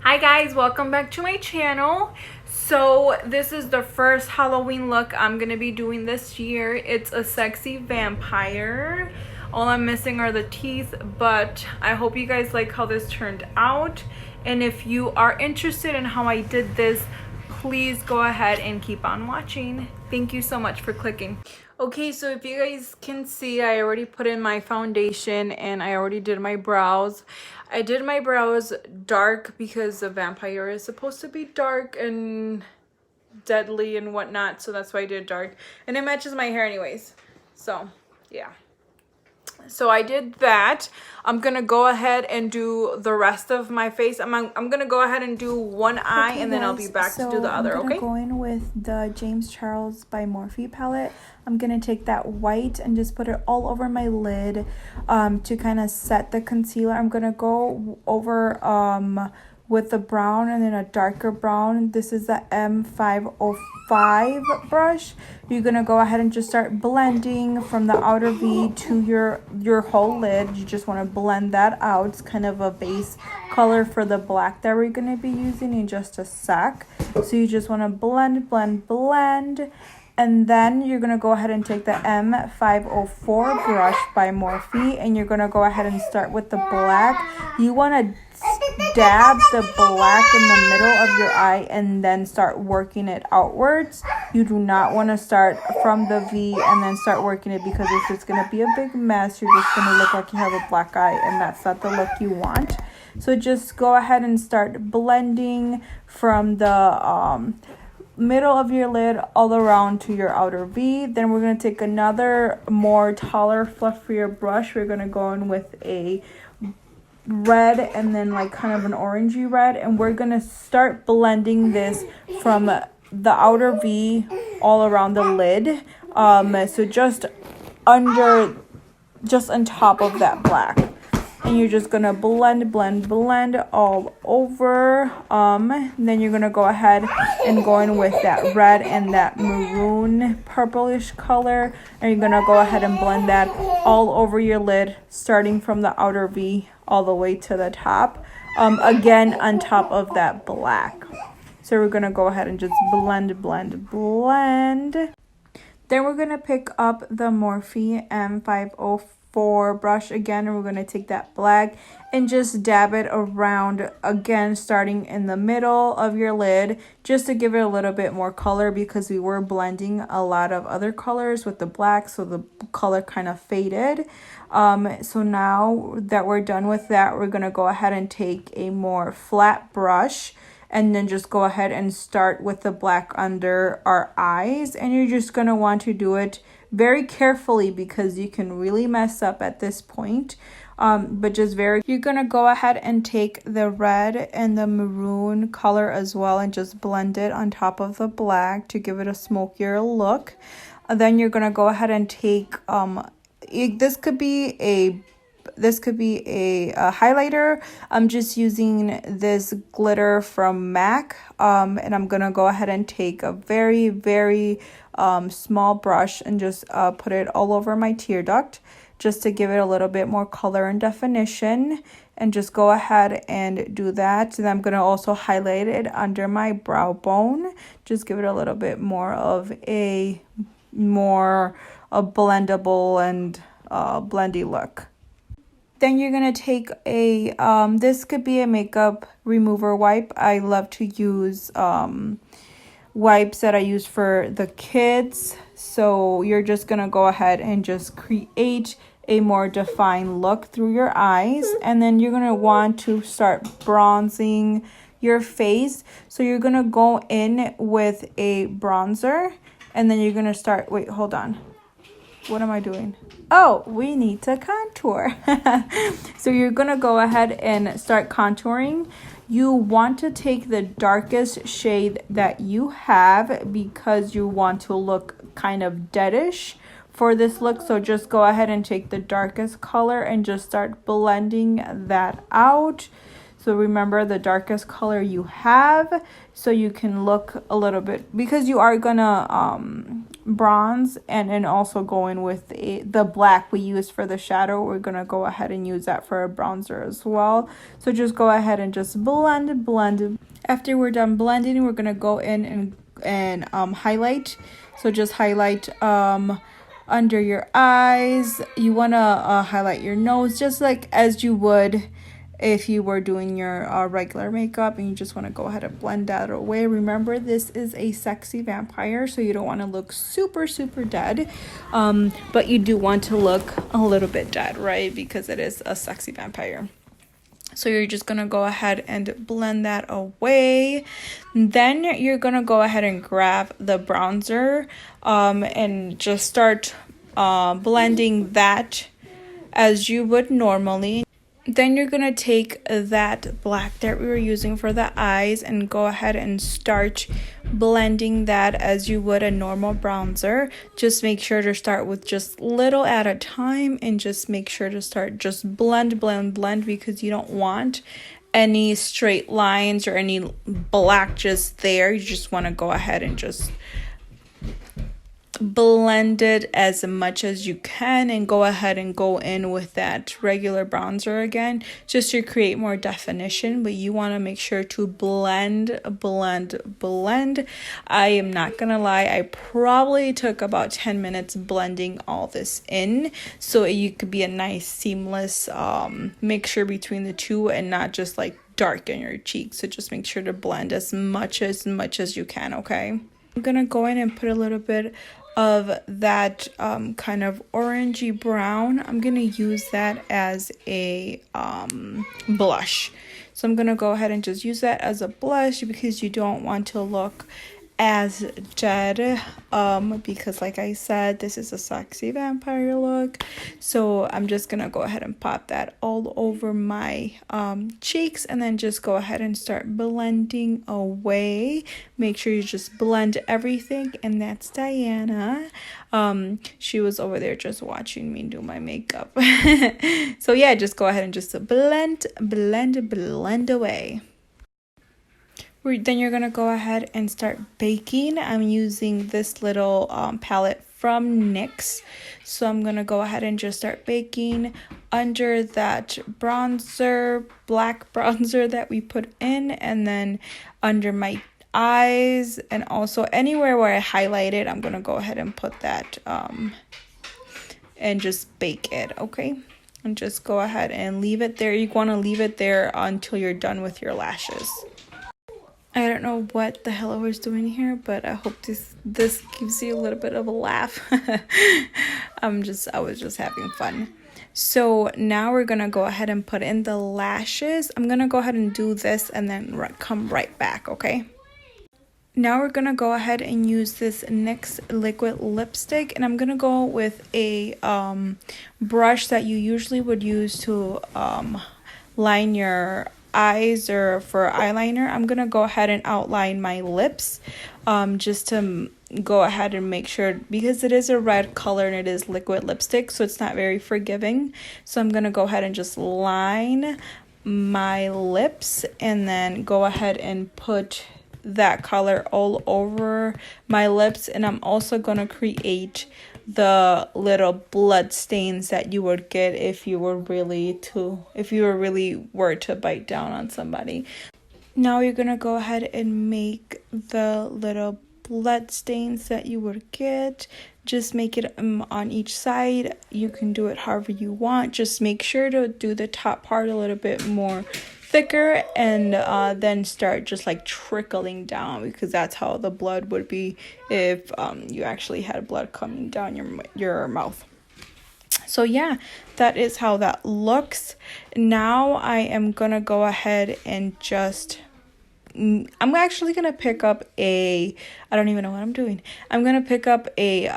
Hi guys, welcome back to my channel. So this is the first Halloween look I'm gonna be doing this year. It's a sexy vampire. All I'm missing are the teeth, but I hope you guys like how this turned out. And if you are interested in how I did this, please go ahead and keep on watching. Thank you so much for clicking. Okay, so if you guys can see, I already put in my foundation and I already did my brows. I did my brows dark because the vampire is supposed to be dark and deadly and whatnot, so that's why I did dark. And it matches my hair anyways. So, yeah. So I did that. I'm gonna go ahead and do the rest of my face. I'm gonna go ahead and do one eye, and then I'll be back to do the other. I'm gonna go in with the James Charles by Morphe palette. I'm gonna take that white and just put it all over my lid to kind of set the concealer. I'm gonna go over with the brown and then a darker brown. This is the M505 brush. You're gonna go ahead and just start blending from the outer V to your whole lid. You just want to blend that out. It's kind of a base color for the black that we're gonna be using in just a sec. So you just want to blend. And then you're going to go ahead and take the M504 brush by Morphe, and you're going to go ahead and start with the black. You want to dab the black in the middle of your eye and then start working it outwards. You do not want to start from the V and then start working it, because it's just going to be a big mess. You're just going to look like you have a black eye, and that's not the look you want. So just go ahead and start blending from the middle of your lid all around to your outer V. Then we're going to take another more taller, fluffier brush. We're going to go in with a red and then like kind of an orangey red, and we're going to start blending this from the outer V all around the lid. So just on top of that black. And you're just gonna blend all over. Then you're gonna go ahead and go in with that red and that maroon purplish color, and you're gonna go ahead and blend that all over your lid, starting from the outer V all the way to the top. Again, on top of that black. So we're gonna go ahead and just blend. Then we're gonna pick up the Morphe M504 brush again, and we're going to take that black and just dab it around again, starting in the middle of your lid, just to give it a little bit more color, because we were blending a lot of other colors with the black, so the color kind of faded. So now that we're done with that, we're going to go ahead and take a more flat brush and then just go ahead and start with the black under our eyes, and you're just going to want to do it very carefully, because you can really mess up at this point. You're gonna go ahead and take the red and the maroon color as well and just blend it on top of the black to give it a smokier look. Then you're gonna go ahead and take this could be a highlighter. I'm just using this glitter from MAC, and I'm gonna go ahead and take a very small brush and just put it all over my tear duct, just to give it a little bit more color and definition. And just go ahead and do that. And I'm gonna also highlight it under my brow bone, just give it a little bit more of a blendable and blendy look. Then you're going to take a, this could be a makeup remover wipe. I love to use wipes that I use for the kids. So you're just going to go ahead and just create a more defined look through your eyes. And then you're going to want to start bronzing your face. So you're going to go in with a bronzer, and then you're going to start, wait, hold on. What am I doing? Oh, we need to contour. So you're going to go ahead and start contouring. You want to take the darkest shade that you have, because you want to look kind of deadish for this look. So just go ahead and take the darkest color and just start blending that out. So remember the darkest color you have, so you can look a little bit, because you are gonna bronze, and then also going with the black we used for the shadow. We're gonna go ahead and use that for a bronzer as well. So just go ahead and just blend. After we're done blending, we're gonna go in and highlight. So just highlight under your eyes. You want to highlight your nose just like as you would if you were doing your regular makeup, and you just want to go ahead and blend that away. Remember, this is a sexy vampire, so you don't want to look super dead, but you do want to look a little bit dead, right? Because it is a sexy vampire. So you're just going to go ahead and blend that away. Then you're going to go ahead and grab the bronzer and just start blending that as you would normally. Then you're going to take that black that we were using for the eyes and go ahead and start blending that as you would a normal bronzer. Just make sure to start with just little at a time, and just make sure to start just blend because you don't want any straight lines or any black just there. You just want to go ahead and just blend it as much as you can, and go ahead and go in with that regular bronzer again just to create more definition. But you want to make sure to blend. I am not gonna lie, I probably took about 10 minutes blending all this in, so you could be a nice seamless mixture between the two and not just like dark in your cheeks. So just make sure to blend as much as you can. Okay, I'm gonna go in and put a little bit of that kind of orangey brown. I'm gonna use that as a blush. So I'm gonna go ahead and just use that as a blush because you don't want to look as dead, because like I said, this is a sexy vampire look. So I'm just gonna go ahead and pop that all over my cheeks, and then just go ahead and start blending away. Make sure you just blend everything. And that's Diana. She was over there just watching me do my makeup. So yeah, just go ahead and just blend away. Then you're gonna go ahead and start baking. I'm using this little palette from NYX, so I'm gonna go ahead and just start baking under that bronzer, black bronzer that we put in, and then under my eyes, and also anywhere where I highlighted, I'm gonna go ahead and put that and just bake it. Okay, and just go ahead and leave it there. You want to leave it there until you're done with your lashes. I don't know what the hell I was doing here, but I hope this gives you a little bit of a laugh. I was just having fun. So now we're gonna go ahead and put in the lashes. I'm gonna go ahead and do this and then come right back, okay? Now we're gonna go ahead and use this NYX liquid lipstick, and I'm gonna go with a brush that you usually would use to line your eyes or for eyeliner. I'm gonna go ahead and outline my lips just to go ahead and make sure, because it is a red color and it is liquid lipstick, so it's not very forgiving. So I'm gonna go ahead and just line my lips and then go ahead and put that color all over my lips. And I'm also gonna create the little blood stains that you would get if you were really were to bite down on somebody. Now you're gonna go ahead and make the little blood stains that you would get. Just make it on each side. You can do it however you want. Just make sure to do the top part a little bit more thicker, and then start just like trickling down, because that's how the blood would be if you actually had blood coming down your mouth. So yeah, that is how that looks. Now I am gonna go ahead and just I'm actually gonna pick up I don't even know what I'm doing. I'm gonna pick up a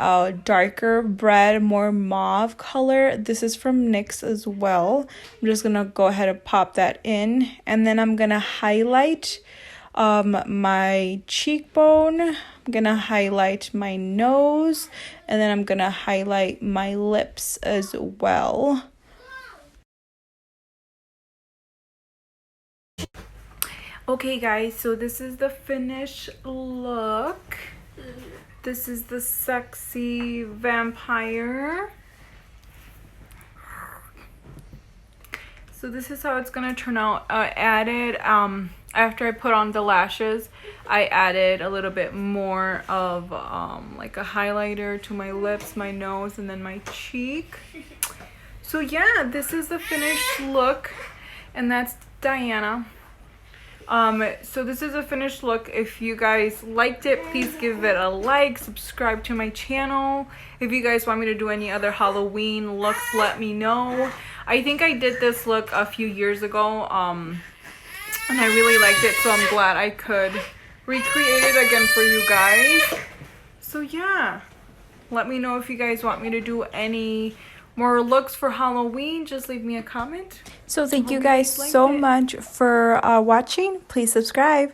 darker red, more mauve color. This is from NYX as well. I'm just gonna go ahead and pop that in, and then I'm gonna highlight my cheekbone. I'm gonna highlight my nose, and then I'm gonna highlight my lips as well. Okay guys, so this is the finished look. This is the sexy vampire. So this is how it's gonna turn out. I added, after I put on the lashes, I added a little bit more of like a highlighter to my lips, my nose, and then my cheek. So yeah, this is the finished look, and that's Diana. So this is a finished look. If you guys liked it, please give it a like, subscribe to my channel. If you guys want me to do any other Halloween looks, let me know. I think I did this look a few years ago, and I really liked it, so I'm glad I could recreate it again for you guys. So yeah, let me know if you guys want me to do any more looks for Halloween. Just leave me a comment. So thank you guys so much for watching. Please subscribe.